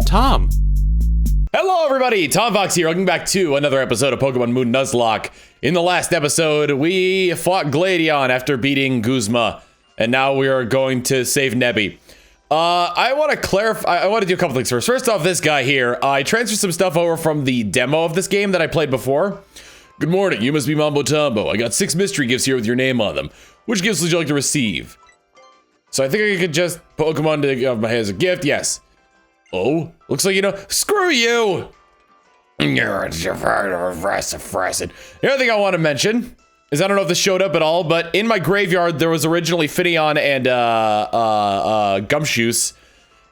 Tom. Hello everybody, Tom Fox here, welcome back to another episode of Pokemon Moon Nuzlocke. In the last episode, we fought Gladion after beating Guzma, and now we are going to save Nebby. I want to clarify, I want to do a couple things first. First off, this guy here, I transferred some stuff over from the demo of this game that I played before. Good morning, you must be Mambo Tombo. I got 6 mystery gifts here with your name on them. Which gifts would you like to receive? So I think I could just Pokemon to my as a gift, yes. Oh, looks like you know, screw you! The other thing I want to mention is, I don't know if this showed up at all, but in my graveyard there was originally Finneon and Gumshoos,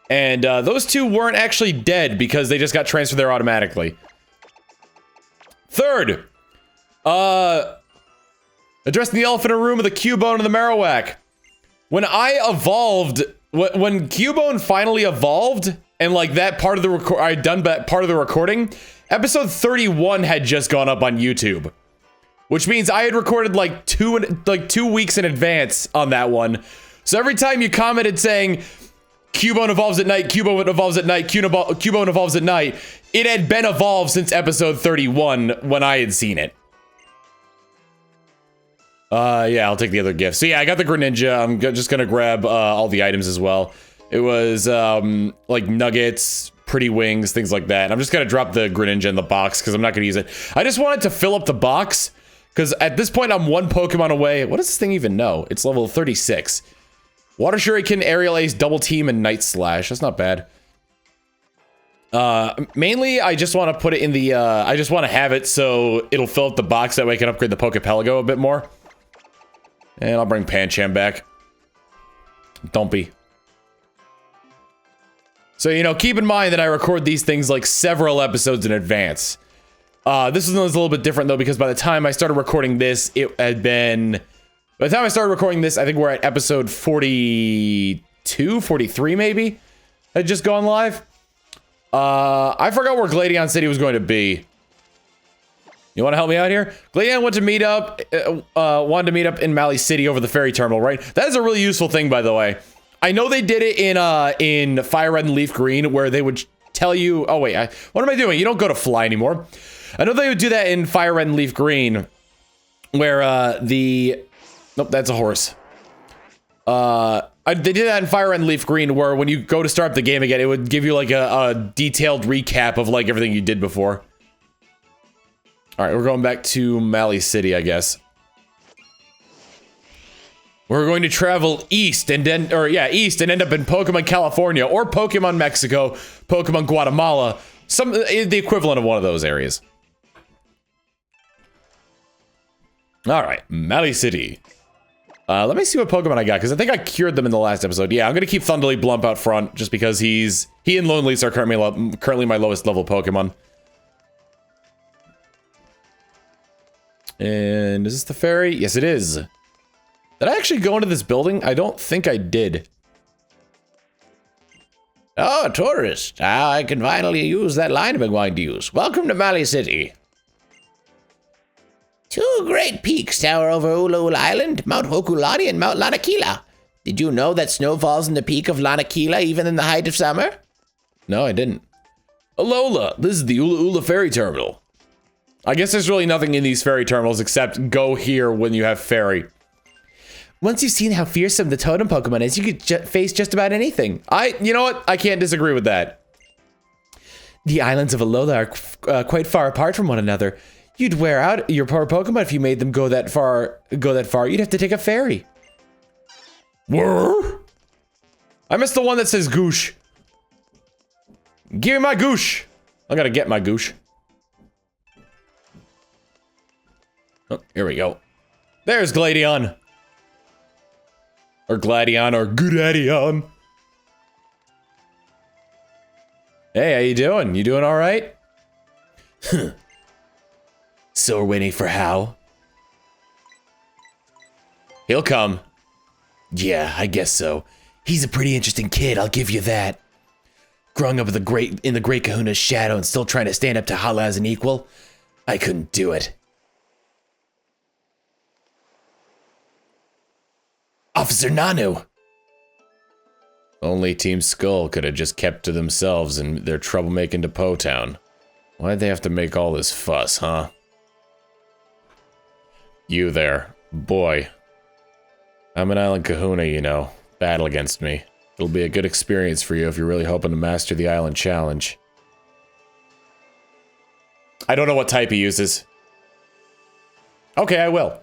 and those two weren't actually dead because they just got transferred there automatically. Third, addressing the elephant in the room with the Cubone and the Marowak. When I evolved, when Cubone finally evolved, and like that part of the I'd done that part of the recording, episode 31 had just gone up on YouTube, which means I had recorded like 2 weeks in advance on that one. So every time you commented saying Cubone evolves at night, Cubone evolves at night, Cubone evolves at night, it had been evolved since episode 31 when I had seen it. Yeah, I'll take the other gift. So yeah, I got the Greninja. I'm just gonna grab all the items as well. It was like nuggets, pretty wings, things like that. I'm just gonna drop the Greninja in the box because I'm not gonna use it. I just wanted to fill up the box because at this point I'm 1 Pokemon away. What does this thing even know? It's level 36. Water Shuriken, Aerial Ace, Double Team, and Night Slash. That's not bad. Mainly, I just want to put it in the, I just want to have it so it'll fill up the box. That way I can upgrade the Pokepelago a bit more. And I'll bring Pancham back. Don't be. So, you know, keep in mind that I record these things like several episodes in advance. This one was a little bit different though, because by the time I started recording this, it had been... By the time I started recording this, I think we're at episode 42, 43 maybe? Had just gone live. I forgot where Gladion said he was going to be. You want to help me out here? Gladion wanted to meet up in Mali City over the ferry terminal, right? That is a really useful thing, by the way. I know they did it in Fire Red and Leaf Green, where they would tell you, oh wait, what am I doing? You don't go to Fly anymore. I know they would do that in Fire Red and Leaf Green, where nope, that's a horse. They did that in Fire Red and Leaf Green, where when you go to start up the game again, it would give you like a detailed recap of like everything you did before. All right, we're going back to Mali City, I guess. We're going to travel east and then, east and end up in Pokemon California or Pokemon Mexico, Pokemon Guatemala, the equivalent of one of those areas. All right, Mali City. Let me see what Pokemon I got, because I think I cured them in the last episode. Yeah, I'm going to keep Thunderleaf Blump out front, just because he and Lonelease are currently my lowest level Pokemon. And is this the ferry? Yes, it is. Did I actually go into this building? I don't think I did. Oh, tourist. I can finally use that line I've been wanting to use. Welcome to Mali City. 2 great peaks tower over Ula Ula Island, Mount Hokulani and Mount Lanakila. Did you know that snow falls in the peak of Lanakila even in the height of summer? No, I didn't. Alola, this is the Ula Ula ferry terminal. I guess there's really nothing in these ferry terminals except go here when you have ferry. Once you've seen how fearsome the totem Pokemon is, you could face just about anything. You know what? I can't disagree with that. The islands of Alola are quite far apart from one another. You'd wear out your poor Pokemon if you made them go that far. You'd have to take a ferry. Whoa! I missed the one that says Goosh. Give me my Goosh. I gotta get my Goosh. Oh, here we go. There's Gladion. Or Gladion, or Gladion. Hey, how you doing? You doing all right? So we're waiting for Hal. He'll come. Yeah, I guess so. He's a pretty interesting kid, I'll give you that. Growing up in the great Kahuna's shadow and still trying to stand up to Hala as an equal, I couldn't do it. Officer Nanu. Only Team Skull could have just kept to themselves in their troublemaking to Po Town. Why'd they have to make all this fuss, huh? You there, boy. I'm an island kahuna, you know. Battle against me. It'll be a good experience for you if you're really hoping to master the island challenge. I don't know what type he uses. Okay, I will.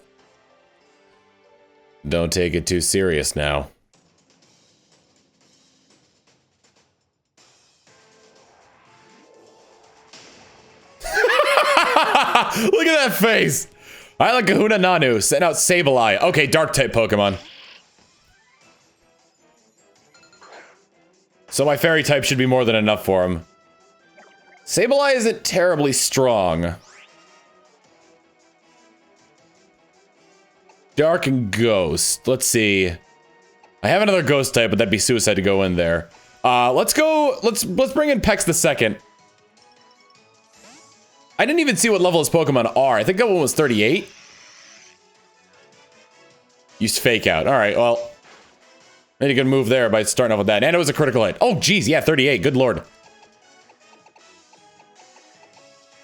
Don't take it too serious now. Look at that face! Island Kahuna Nanu, sent out Sableye. Okay, dark type Pokemon. So my fairy type should be more than enough for him. Sableye isn't terribly strong. Dark and Ghost. Let's see. I have another Ghost type, but that'd be suicide to go in there. Let's bring in Pex the second. I didn't even see what level his Pokemon are. I think that one was 38. Used Fake Out. Alright, well. Made a good move there by starting off with that. And it was a critical hit. Oh, geez, yeah, 38. Good lord.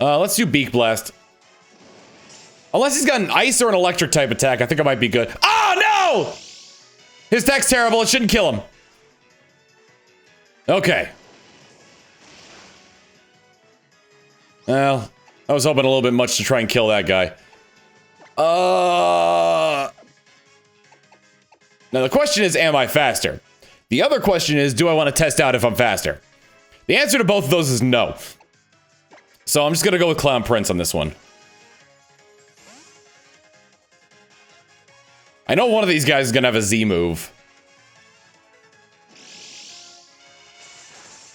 Let's do Beak Blast. Unless he's got an Ice or an Electric type attack, I think it might be good. Oh, no! His attack's terrible. It shouldn't kill him. Okay. Well, I was hoping a little bit much to try and kill that guy. Now the question is, am I faster? The other question is, do I want to test out if I'm faster? The answer to both of those is no. So I'm just gonna go with Clown Prince on this one. I know one of these guys is gonna have a Z move.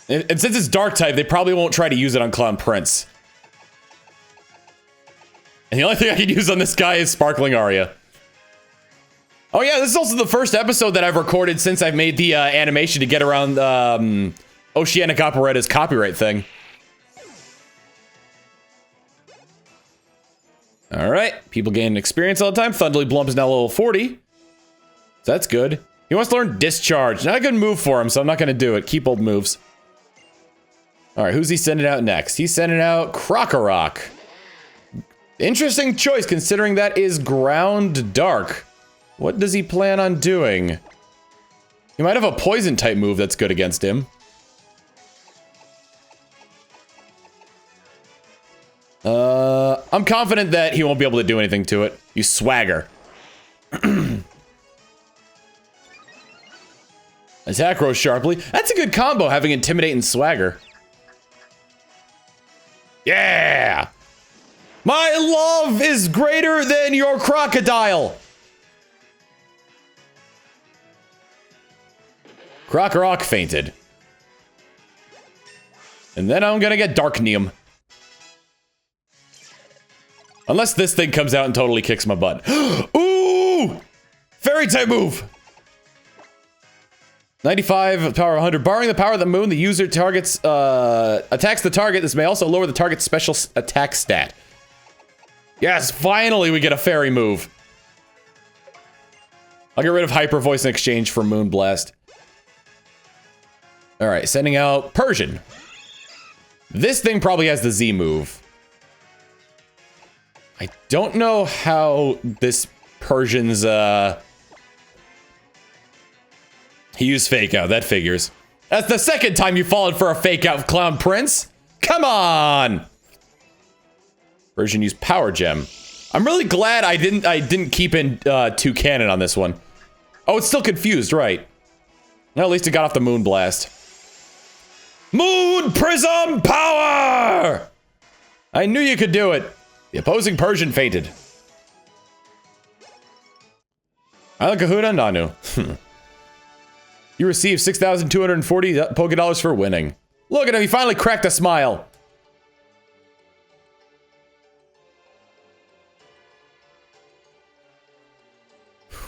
And since it's dark type, they probably won't try to use it on Clown Prince. And the only thing I can use on this guy is Sparkling Aria. Oh yeah, this is also the first episode that I've recorded since I've made the animation to get around Oceanic Operetta's copyright thing. Alright, people gain experience all the time. Thunderly Blump is now level 40. So that's good. He wants to learn Discharge. Not a good move for him, so I'm not going to do it. Keep old moves. Alright, who's he sending out next? He's sending out Krokorok. Interesting choice, considering that is Ground Dark. What does he plan on doing? He might have a Poison type move that's good against him. I'm confident that he won't be able to do anything to it. You swagger. Attack Rose sharply. That's a good combo, having Intimidate and Swagger. Yeah! My love is greater than your crocodile! Krokorok fainted. And then I'm gonna get Dark Neem. Unless this thing comes out and totally kicks my butt. Ooh! Fairy type move! 95, power 100. Borrowing the power of the moon, the user attacks the target. This may also lower the target's special attack stat. Yes, finally we get a fairy move. I'll get rid of Hyper Voice in exchange for Moon Blast. Alright, sending out Persian. This thing probably has the Z move. I don't know how this Persian's, he used Fake Out, that figures. That's the second time you've fallen for a Fake Out, Clown Prince. Come on! Persian used Power Gem. I'm really glad I didn't keep in, two cannon on this one. Oh, it's still confused, right. Well, at least it got off the Moon Blast. Moon Prism Power! I knew you could do it. The opposing Persian fainted. Island Kahuna Nanu. You received 6,240 Pokédollars for winning. Look at him, he finally cracked a smile.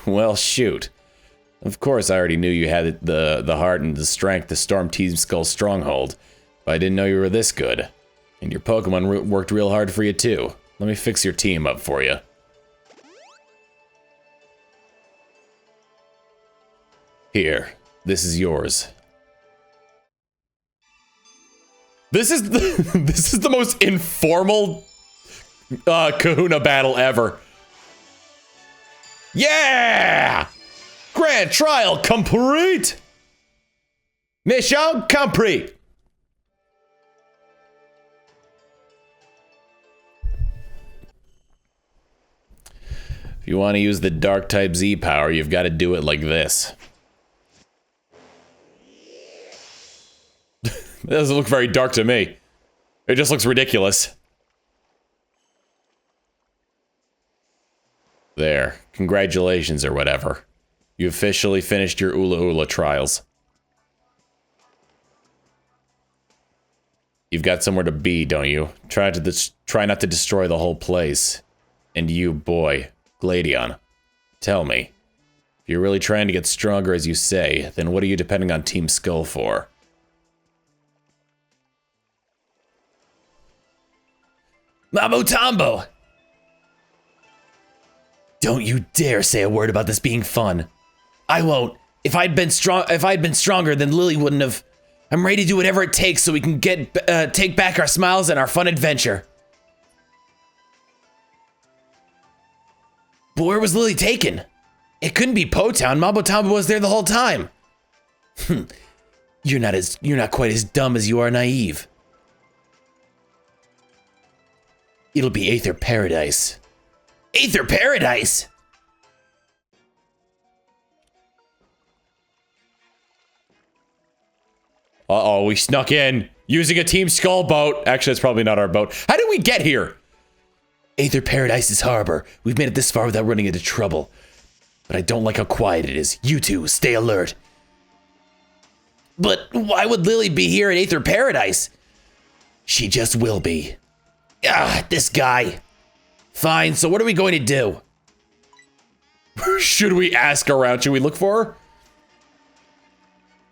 Well, shoot. Of course, I already knew you had the heart and the strength to storm Team Skull's stronghold, but I didn't know you were this good. And your Pokemon worked real hard for you, too. Let me fix your team up for you. Here, this is yours. This is the most informal Kahuna battle ever. Yeah! Grand trial complete! Mission complete! If you want to use the dark type Z power, you've got to do it like this. It doesn't look very dark to me. It just looks ridiculous. There. Congratulations or whatever. You officially finished your Ula Ula trials. You've got somewhere to be, don't you? Try not to destroy the whole place. And you, boy, Gladion, tell me. If you're really trying to get stronger as you say, then what are you depending on Team Skull for? Mamotambo! Don't you dare say a word about this being fun. I won't. If I'd been stronger, then Lily wouldn't have. I'm ready to do whatever it takes so we can take back our smiles and our fun adventure. But where was Lily taken? It couldn't be Po-Town. Mamotambo was there the whole time. You're not quite as dumb as you are naive. It'll be Aether Paradise. Aether Paradise? Uh-oh, we snuck in using a Team Skull boat. Actually, it's probably not our boat. How did we get here? Aether Paradise's harbor. We've made it this far without running into trouble. But I don't like how quiet it is. You two, stay alert. But why would Lily be here at Aether Paradise? She just will be. Ah, this guy. Fine, so what are we going to do? Should we ask around? Should we look for her?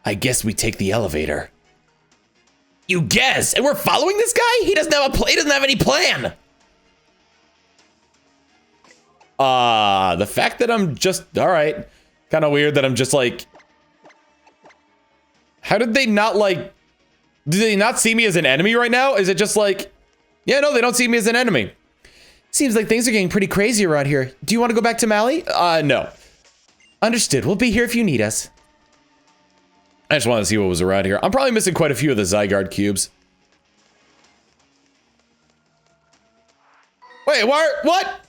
I guess we take the elevator. You guess? And we're following this guy? He doesn't have he doesn't have any plan. The fact that I'm just, all right. Kind of weird that I'm just like, how did they not like, do they not see me as an enemy right now? Is it just like, yeah, no, they don't see me as an enemy. Seems like things are getting pretty crazy around here. Do you want to go back to Mali? No. Understood. We'll be here if you need us. I just wanted to see what was around here. I'm probably missing quite a few of the Zygarde cubes. Wait, what?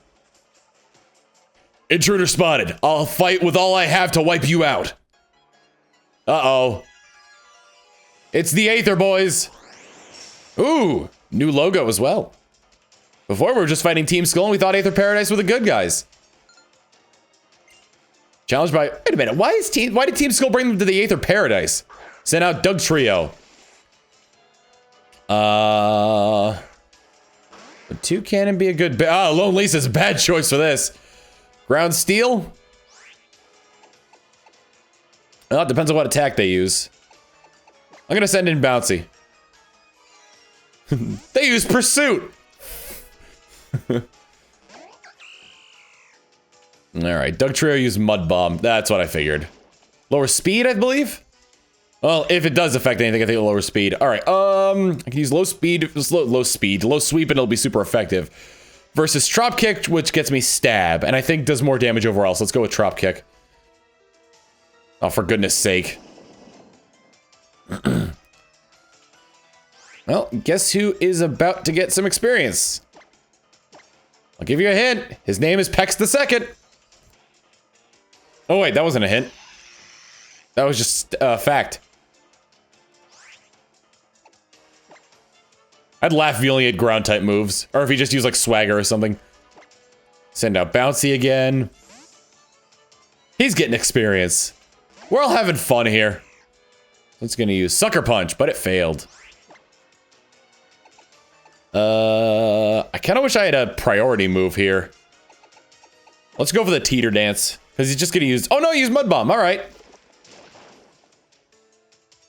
Intruder spotted. I'll fight with all I have to wipe you out. Uh-oh. It's the Aether boys. Ooh, new logo as well. Before we were just fighting Team Skull and we thought Aether Paradise were the good guys. Challenged by, wait a minute, why did Team Skull bring them to the Aether Paradise? Send out Doug Trio. Would Two Cannon be a good, Lone Lisa's a bad choice for this. Ground Steel? Well, it depends on what attack they use. I'm gonna send in Bouncy. They use Pursuit! Alright, Doug Trio used Mud Bomb. That's what I figured. Lower speed, I believe? Well, if it does affect anything, I think lower speed. Alright, I can use low speed, low sweep, and it'll be super effective. Versus Trop Kick, which gets me Stab, and I think does more damage overall, so let's go with Trop Kick. Oh, for goodness sake. Well, guess who is about to get some experience? I'll give you a hint. His name is Pex the Second. Oh wait, that wasn't a hint. That was just a fact. I'd laugh if he only had ground type moves. Or if he just used like Swagger or something. Send out Bouncy again. He's getting experience. We're all having fun here. It's gonna use Sucker Punch, but it failed. I kind of wish I had a priority move here. Let's go for the Teeter Dance. Because he's just gonna use, oh no, he used Mud Bomb, alright.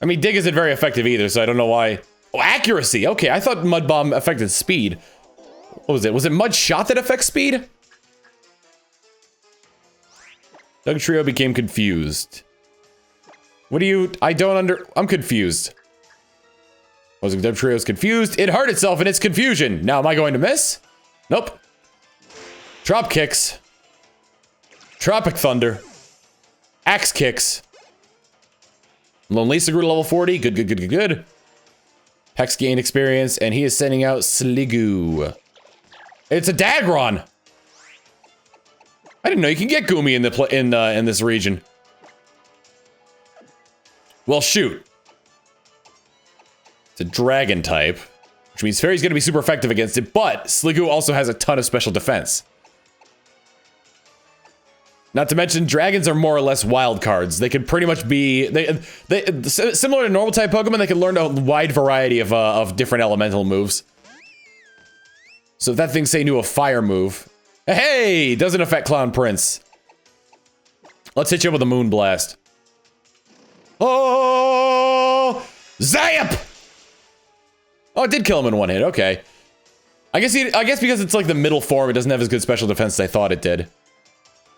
I mean, Dig isn't very effective either, so I don't know why. Oh, accuracy, okay, I thought Mud Bomb affected speed. What was it? Was it Mud Shot that affects speed? Doug Trio became confused. What do you, I'm confused. Opposing Dub Trio is confused. It hurt itself in its confusion. Now, am I going to miss? Nope. Drop kicks. Tropic Thunder. Axe kicks. Lone Lisa grew to level 40. Good, good, good, good, good. Hex gained experience, and he is sending out Sliggoo. It's a Dagron. I didn't know you can get Goomy in this region. Well, shoot. It's a dragon type, which means Fairy's gonna be super effective against it, but Sliggoo also has a ton of special defense. Not to mention, dragons are more or less wild cards. They could pretty much be similar to normal type Pokemon. They can learn a wide variety of different elemental moves. So if that thing say knew a fire move, hey, doesn't affect Clown Prince. Let's hit you up with a Moon Blast. Oh, Zap! Oh, it did kill him in one hit. Okay. I guess because it's like the middle form, it doesn't have as good special defense as I thought it did.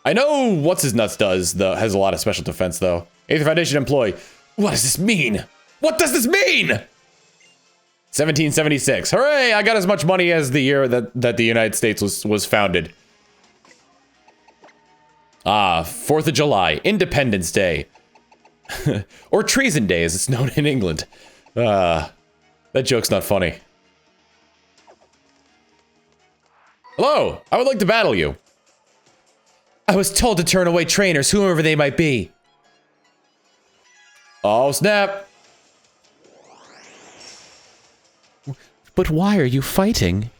I know what's his nuts has a lot of special defense though. Aether Foundation employee. What does this mean? What does this mean? 1776. Hooray! I got as much money as the year that the United States was founded. Ah, 4th of July, Independence Day. Or Treason Day, as it's known in England. That joke's not funny. Hello, I would like to battle you. I was told to turn away trainers, whoever they might be. Oh, snap. But why are you fighting?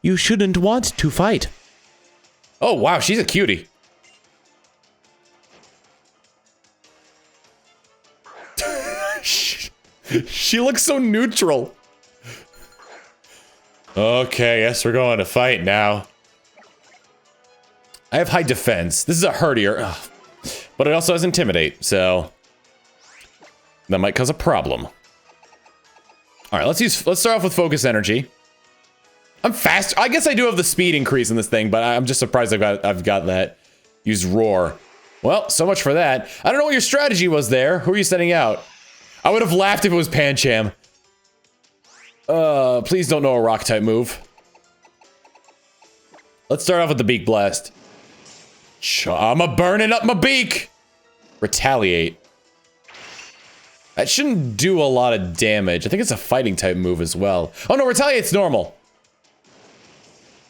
You shouldn't want to fight. Oh, wow, she's a cutie. She looks so neutral. Okay, yes, we're going to fight now. I have high defense. This is a herdier. Ugh. But it also has intimidate, so that might cause a problem. All right, let's start off with focus energy. I'm fast. I guess I do have the speed increase in this thing, but I'm just surprised I've got that. Use roar. Well, so much for that. I don't know what your strategy was there. Who are you sending out? I would have laughed if it was Pancham. Please don't know a rock type move. Let's start off with the beak blast. I'm burning up my beak. Retaliate. That shouldn't do a lot of damage. I think it's a fighting type move as well. Oh no, retaliate's normal.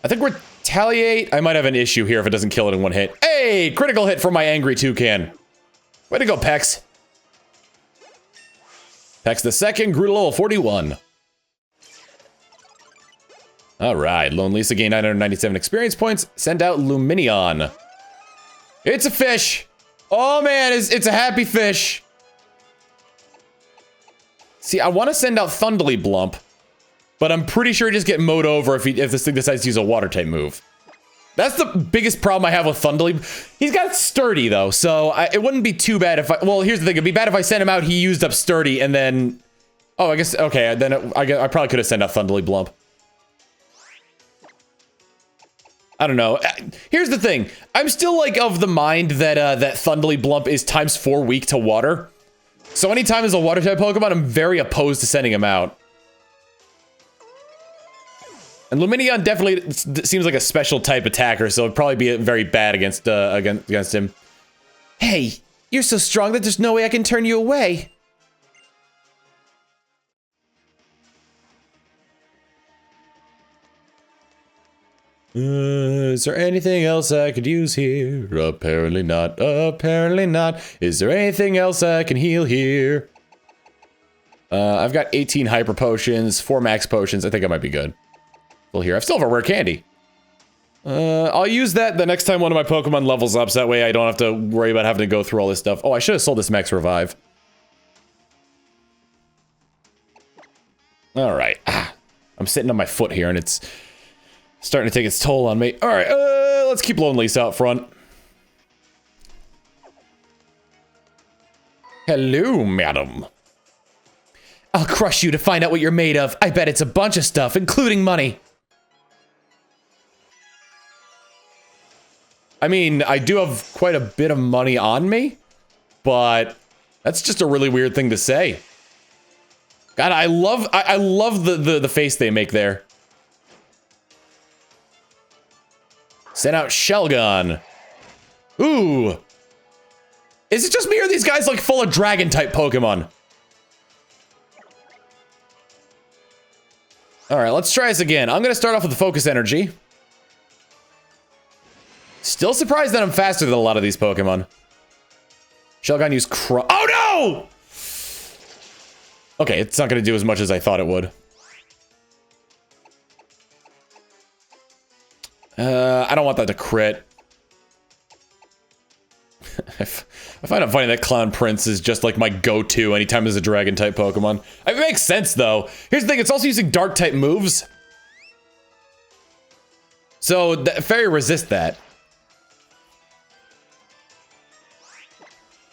I think retaliate. I might have an issue here if it doesn't kill it in one hit. Hey, critical hit from my angry toucan. Way to go, Pex. Pex the second grew to level 41. All right, Lone Lisa gained 997 experience points. Send out Luminion. It's a fish. Oh man, it's a happy fish. See, I want to send out Thundly Blump, but I'm pretty sure he just get mowed over if this thing decides to use a water type move. That's the biggest problem I have with Thundly. He's got Sturdy though, so it wouldn't be too bad if well, here's the thing. It'd be bad if I sent him out, he used up Sturdy, and then... Oh, I guess, okay, then I probably could have sent out Thundly Blump. I don't know. Here's the thing. I'm still like of the mind that that Thundly Blump is ×4 weak to water. So anytime there's a water type Pokemon, I'm very opposed to sending him out. And Luminion definitely seems like a special type attacker, so it'd probably be very bad against him. Hey, you're so strong that there's no way I can turn you away. Is there anything else I could use here? Apparently not. Apparently not. Is there anything else I can heal here? I've got 18 hyper potions, 4 max potions. I think I might be good. Well, here, I still have a rare candy. I'll use that the next time one of my Pokemon levels up, so that way I don't have to worry about having to go through all this stuff. Oh, I should have sold this max revive. All right. I'm sitting on my foot here, and it's starting to take its toll on me. All right, let's keep Lone Lisa out front. Hello, madam. I'll crush you to find out what you're made of. I bet it's a bunch of stuff, including money. I mean, I do have quite a bit of money on me, but that's just a really weird thing to say. God, I love the face they make there. Send out Shelgon. Ooh. Is it just me or are these guys like full of dragon type Pokemon? All right, let's try this again. I'm gonna start off with the focus energy. Still surprised that I'm faster than a lot of these Pokemon. Shelgon used oh no! Okay, it's not gonna do as much as I thought it would. I don't want that to crit. I find it funny that Clown Prince is just like my go-to anytime there's a dragon type Pokemon. It makes sense though. Here's the thing, it's also using dark type moves. So Fairy resist that.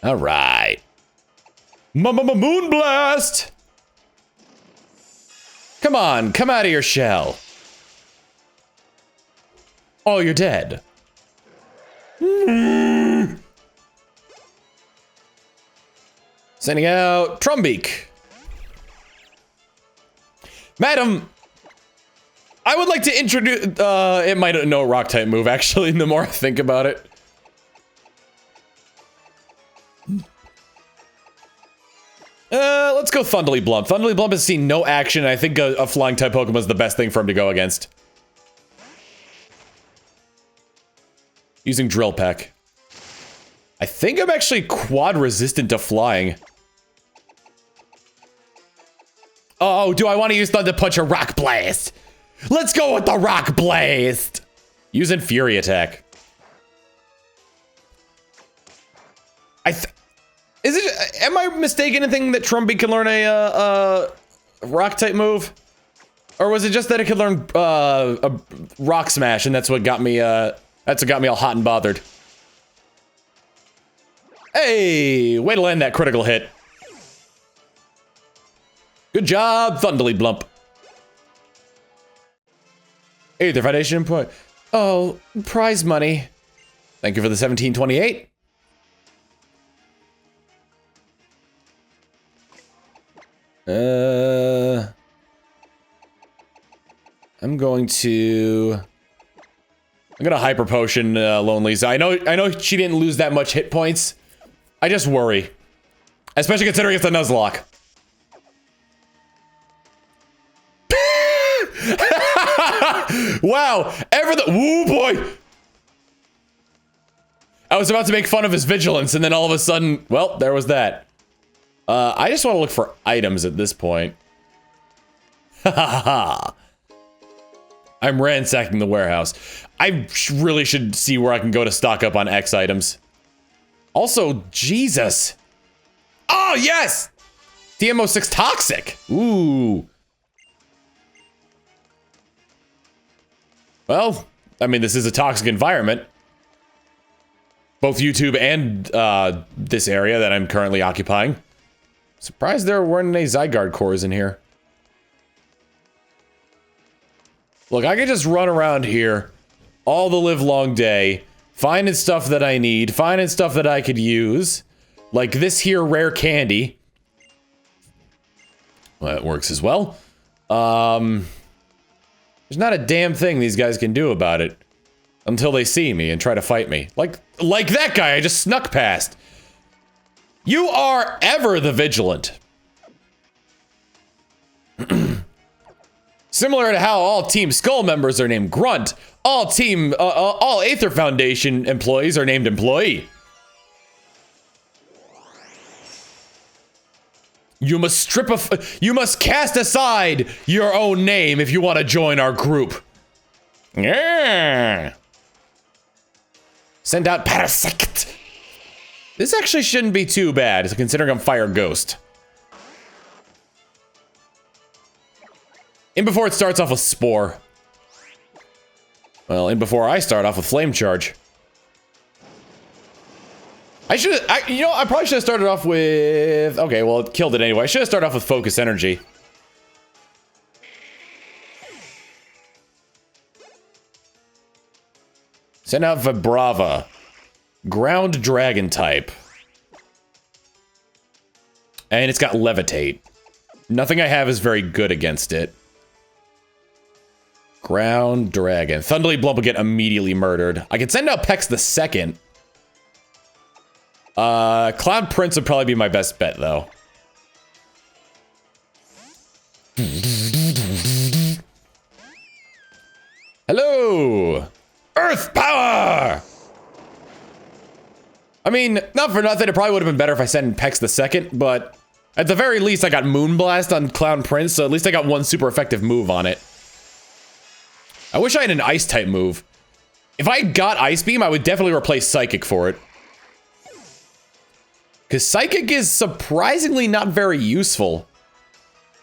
All right. Moonblast! Come on, come out of your shell. Oh, you're dead. Sending out Trumbeak. Madam, I would like to introduce, it might know a rock type move actually, the more I think about it. Let's go Thundly Blump. Thundly Blump has seen no action. I think a flying type Pokemon is the best thing for him to go against. Using Drill Peck. I think I'm actually quad resistant to flying. Oh, do I want to use Thunder Punch or Rock Blast? Let's go with the Rock Blast. Using Fury Attack. Am I mistaken in thinking that Trumbeak can learn a rock type move? Or was it just that it could learn a Rock Smash and that's what got me all hot and bothered? Hey, way to land that critical hit. Good job, Thundly Blump. Aether Foundation input. Oh, prize money. Thank you for the 1728. I'm gonna Hyper Potion Lonely's. I know she didn't lose that much hit points. I just worry. Especially considering it's a Nuzlocke. Wow, woo boy! I was about to make fun of his vigilance and then all of a sudden, well, there was that. I just want to look for items at this point. I'm ransacking the warehouse. I really should see where I can go to stock up on X items. Also, Jesus. Oh, yes! DMO6 Toxic. Ooh. Well, I mean, this is a toxic environment. Both YouTube and this area that I'm currently occupying. Surprised there weren't any Zygarde cores in here. Look, I could just run around here all the live long day, finding stuff that I need, finding stuff that I could use, like this here rare candy. Well, that works as well. There's not a damn thing these guys can do about it until they see me and try to fight me. Like that guy I just snuck past. You are ever the vigilant. Similar to how all Team Skull members are named Grunt, all Aether Foundation employees are named Employee. You must you must cast aside your own name if you want to join our group. Yeah. Send out Parasect. This actually shouldn't be too bad, considering I'm Fire Ghost. In before it starts off with Spore. Well, in before I start off with Flame Charge. You know, I probably should have started off with... Okay, well, it killed it anyway. I should have started off with Focus Energy. Send out Vibrava. Ground Dragon type. And it's got Levitate. Nothing I have is very good against it. Ground Dragon. Thunderly Blump will get immediately murdered. I can send out Pex the second. Cloud Prince would probably be my best bet, though. Hello! Earth Power! I mean, not for nothing, it probably would have been better if I sent in Pex the second, but at the very least, I got Moonblast on Cloud Prince, so at least I got one super effective move on it. I wish I had an Ice-type move. If I got Ice Beam, I would definitely replace Psychic for it. Because Psychic is surprisingly not very useful.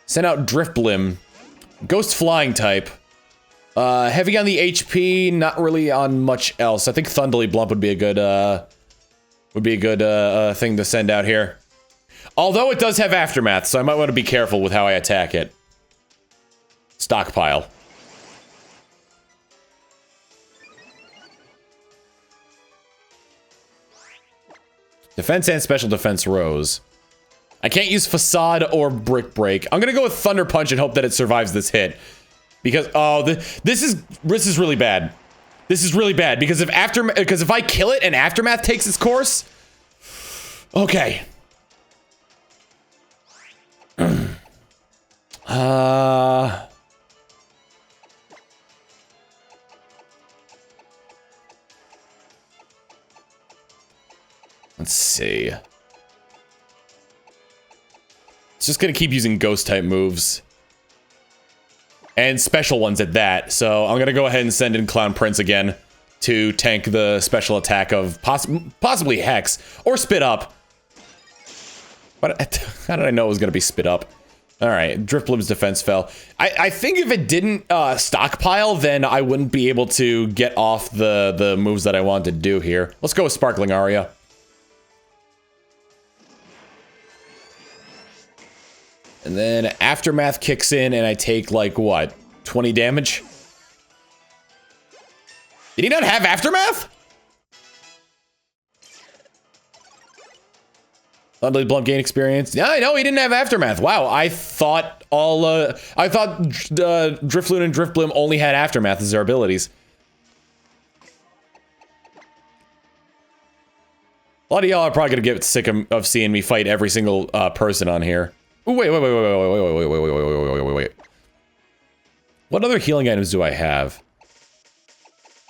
Send out Driftblim. Ghost Flying type. Heavy on the HP, not really on much else. I think Thunderly Blump would be a good, thing to send out here. Although it does have Aftermath, so I might want to be careful with how I attack it. Stockpile. Defense and special defense rose. I can't use Facade or Brick Break. I'm gonna go with Thunder Punch and hope that it survives this hit. Because, oh, this is really bad. This is really bad, because if I kill it and Aftermath takes its course... Okay. Let's see. It's just gonna keep using ghost-type moves. And special ones at that, so I'm gonna go ahead and send in Clown Prince again to tank the special attack of possibly Hex, or Spit Up. But how did I know it was gonna be Spit Up? Alright, Driftblim's defense fell. I think if it didn't stockpile, then I wouldn't be able to get off the moves that I wanted to do here. Let's go with Sparkling Aria. And then Aftermath kicks in and I take, like, what? 20 damage? Did he not have Aftermath? Thunderly Blump gain experience. Yeah, I know he didn't have Aftermath. Wow, I thought Drifloon and Driftblim only had Aftermath as their abilities. A lot of y'all are probably gonna get sick of seeing me fight every single person on here. Ooh, wait. What other healing items do I have?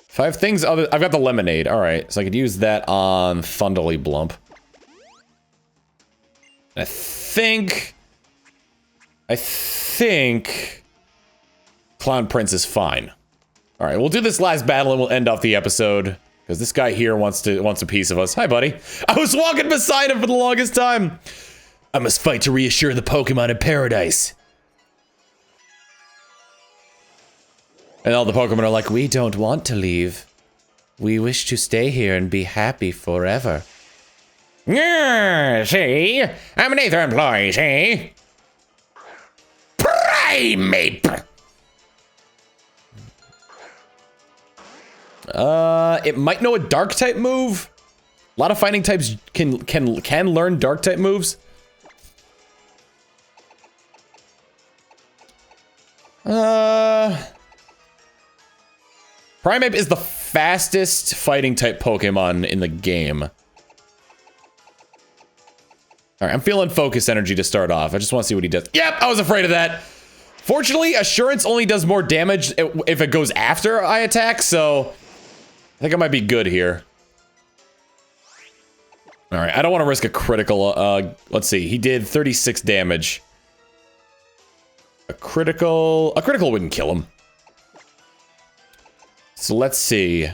5 things other... I've got the Lemonade. Alright, so I could use that on Thunderly Blump. I think Clown Prince is fine. Alright, we'll do this last battle and we'll end off the episode. Because this guy here wants a piece of us. Hi, buddy. I was walking beside him for the longest time. I must fight to reassure the Pokemon in paradise. And all the Pokemon are like, we don't want to leave. We wish to stay here and be happy forever. See? I'm an Aether employee, see? Primeape! It might know a Dark-type move. A lot of fighting types can learn Dark-type moves. Primeape is the fastest fighting type Pokemon in the game. Alright, I'm feeling focus energy to start off. I just want to see what he does. Yep, I was afraid of that. Fortunately, Assurance only does more damage if it goes after I attack, so I think I might be good here. Alright, I don't want to risk a critical. Let's see, he did 36 damage. A critical wouldn't kill him. So let's see.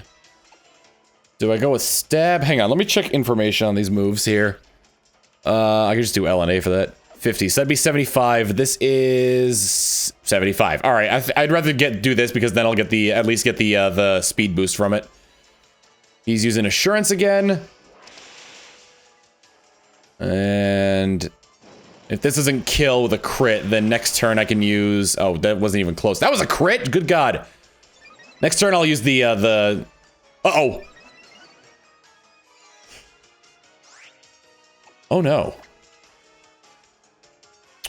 Do I go with stab? Hang on, let me check information on these moves here. I can just do LNA for that. 50, so that'd be 75. This is 75. All right, I'd rather do this because then I'll get at least get the speed boost from it. He's using Assurance again. And if this doesn't kill with a crit, then next turn I can use... Oh, that wasn't even close. That was a crit? Good God. Next turn I'll use the... Uh-oh. Oh, no.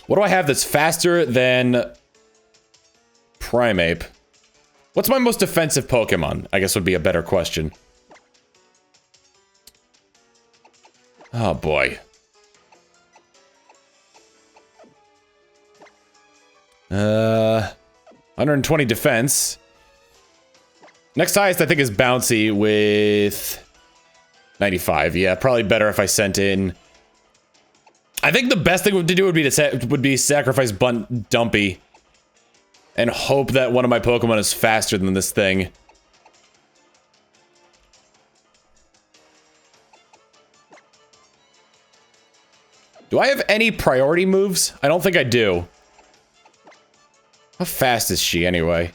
What do I have that's faster than Primeape? What's my most defensive Pokemon? I guess would be a better question. Oh boy. 120 defense. Next highest I think is Bouncy with 95. Yeah, probably better if I sent in. I think the best thing to do would be sacrifice Dumpy and hope that one of my Pokemon is faster than this thing. Do I have any priority moves? I don't think I do. How fast is she anyway?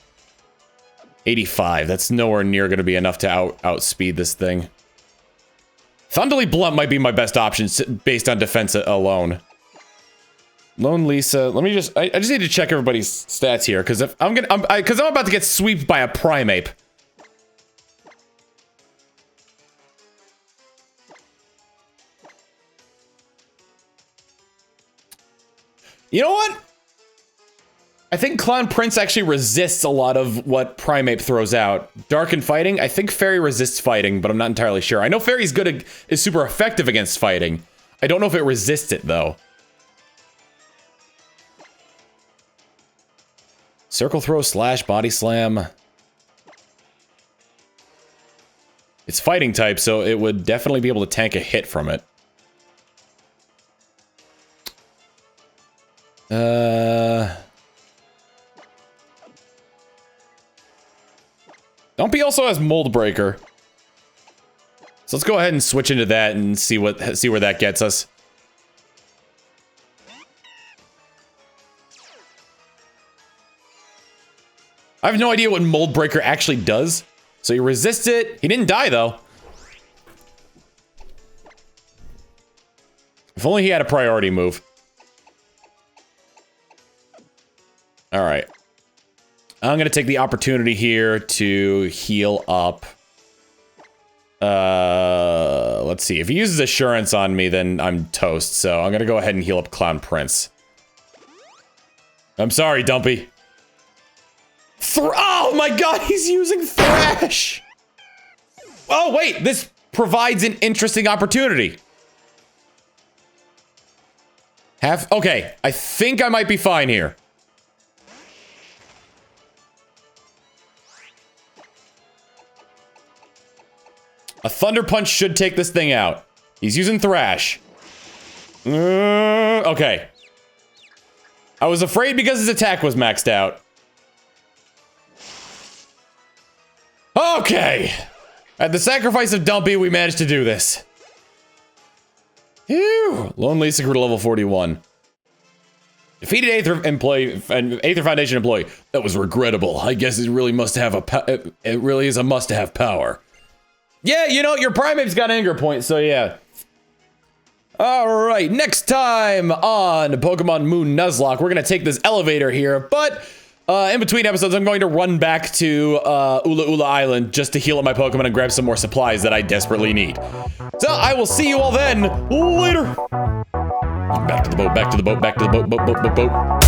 85. That's nowhere near going to be enough to outspeed this thing. Thunderly Blunt might be my best option based on defense alone. Lone Lisa. Let me just. I just need to check everybody's stats here because if I'm about to get swept by a Primeape. You know what? I think Clown Prince actually resists a lot of what Primeape throws out. Dark and Fighting? I think Fairy resists fighting, but I'm not entirely sure. I know Fairy's is super effective against fighting. I don't know if it resists it, though. Circle Throw, Slash, Body Slam. It's fighting type, so it would definitely be able to tank a hit from it. Dumpy also has Mold Breaker. So let's go ahead and switch into that and see where that gets us. I have no idea what Mold Breaker actually does. So you resist it. He didn't die though. If only he had a priority move. All right. I'm going to take the opportunity here to heal up. Let's see. If he uses Assurance on me, then I'm toast. So I'm going to go ahead and heal up Clown Prince. I'm sorry, Dumpy. Oh my god, he's using Thrash! Oh, wait. This provides an interesting opportunity. Okay. I think I might be fine here. A Thunder Punch should take this thing out. He's using Thrash. Okay. I was afraid because his attack was maxed out. Okay. At the sacrifice of Dumpy, we managed to do this. Phew. Lone Lisa grew to level 41. Defeated Aether Foundation employee. That was regrettable. I guess it really must have it really is a must-have power. Yeah, you know, your Primeape's got anger points, so yeah. Alright, next time on Pokemon Moon Nuzlocke, we're gonna take this elevator here, but in between episodes, I'm going to run back to Ula Ula Island just to heal up my Pokemon and grab some more supplies that I desperately need. So, I will see you all then. Later! Back to the boat, back to the boat, back to the boat, boat.